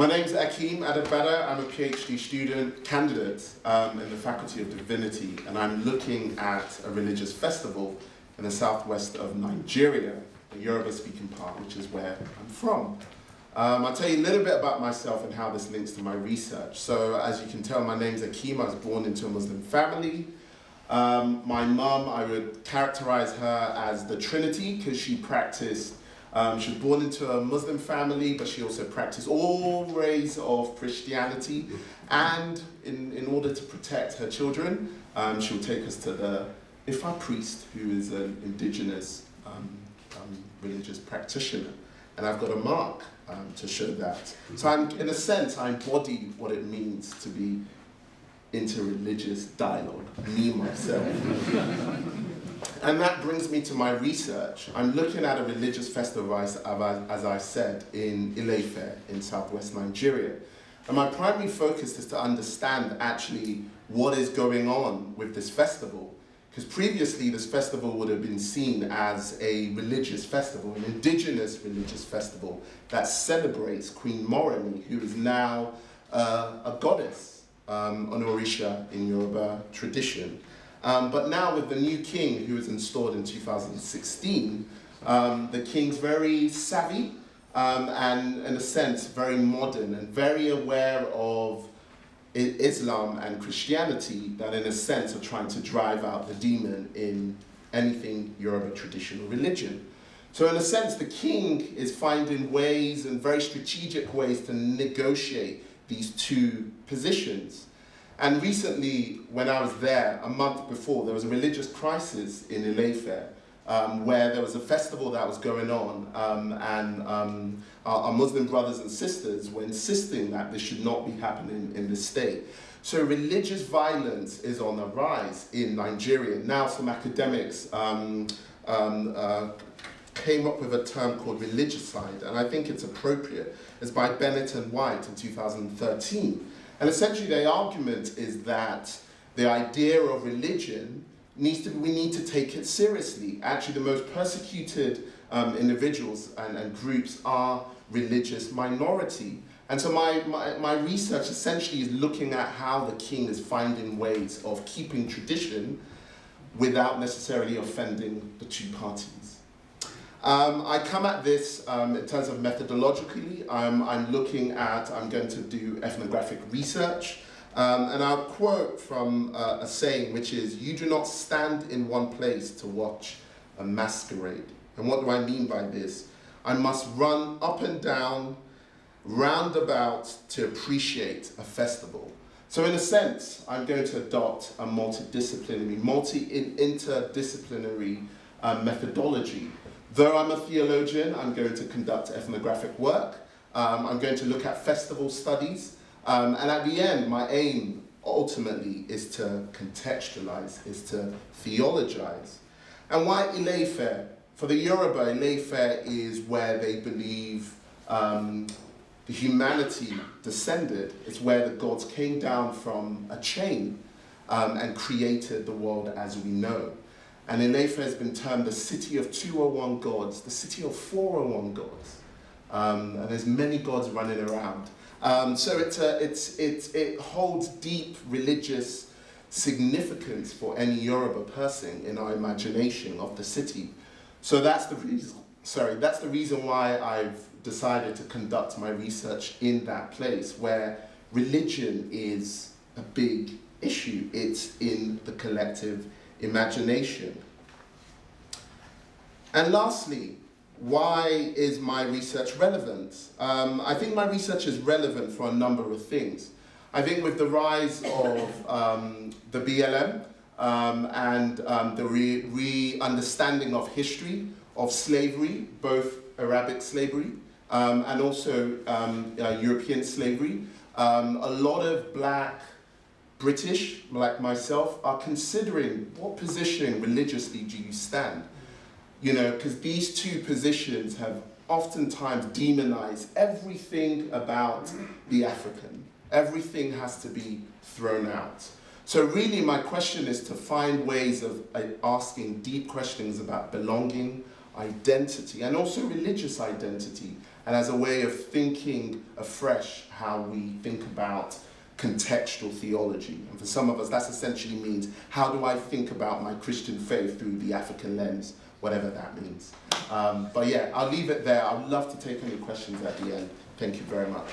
My name's Akeem Ádàgbádá. I'm a PhD student candidate in the Faculty of Divinity, and I'm looking at a religious festival in the southwest of Nigeria, the Yoruba-speaking part, which is where I'm from. I'll tell you a little bit about myself and how this links to my research. So, as you can tell, my name's Akeem. I was born into a Muslim family. My mum, I would characterize her as the Trinity because she practiced. She was born into a Muslim family, but she also practiced all ways of Christianity. And in order to protect her children, she would take us to the Ifa priest, who is an indigenous religious practitioner. And I've got a mark to show that. So in a sense, I embody what it means to be interreligious dialogue, me, myself. And that brings me to my research. I'm looking at a religious festival, as I said, in Ile-Ife in southwest Nigeria. And my primary focus is to understand actually what is going on with this festival. Because previously this festival would have been seen as a religious festival, an indigenous religious festival that celebrates Queen Moremi, who is now a goddess, an Òrìṣà in Yoruba tradition. But now with the new king who was installed in 2016, the king's very savvy and in a sense very modern and very aware of Islam and Christianity that in a sense are trying to drive out the demon in anything Yoruba traditional religion. So in a sense the king is finding ways and very strategic ways to negotiate these two positions. And recently, when I was there, a month before, there was a religious crisis in Ile-Ife, where there was a festival that was going on, and our Muslim brothers and sisters were insisting that this should not be happening in the state. So religious violence is on the rise in Nigeria. Now some academics came up with a term called religicide, and I think it's appropriate. It's by Bennett and White in 2013. And essentially the argument is that the idea of religion we need to take it seriously. Actually, the most persecuted individuals and groups are religious minority. And so my research essentially is looking at how the king is finding ways of keeping tradition without necessarily offending the two parties. I come at this in terms of methodologically. I'm going to do ethnographic research. And I'll quote from a saying, which is, "You do not stand in one place to watch a masquerade." And what do I mean by this? I must run up and down, round about to appreciate a festival. So in a sense, I'm going to adopt a interdisciplinary methodology. Though I'm a theologian, I'm going to conduct ethnographic work. I'm going to look at festival studies. And at the end, my aim ultimately is to contextualize, is to theologize. And why Ile-Ife? For the Yoruba, Ile-Ife is where they believe the humanity descended. It's where the gods came down from a chain and created the world as we know. And Ile-Ife has been termed the city of 201 gods, the city of 401 gods. And there's many gods running around. So it holds deep religious significance for any Yoruba person in our imagination of the city. So that's the reason why I've decided to conduct my research in that place where religion is a big issue. It's in the collective imagination. And lastly, why is my research relevant? I think my research is relevant for a number of things. I think with the rise of the BLM and the re-understanding of history, of slavery, both Arabic slavery and also European slavery, a lot of Black British, like myself, are considering what positioning religiously do you stand? You know, because these two positions have oftentimes demonized everything about the African. Everything has to be thrown out. So really my question is to find ways of asking deep questions about belonging, identity, and also religious identity, and as a way of thinking afresh how we think about contextual theology. And for some of us, that essentially means, how do I think about my Christian faith through the African lens, whatever that means. But yeah, I'll leave it there. I'd love to take any questions at the end. Thank you very much.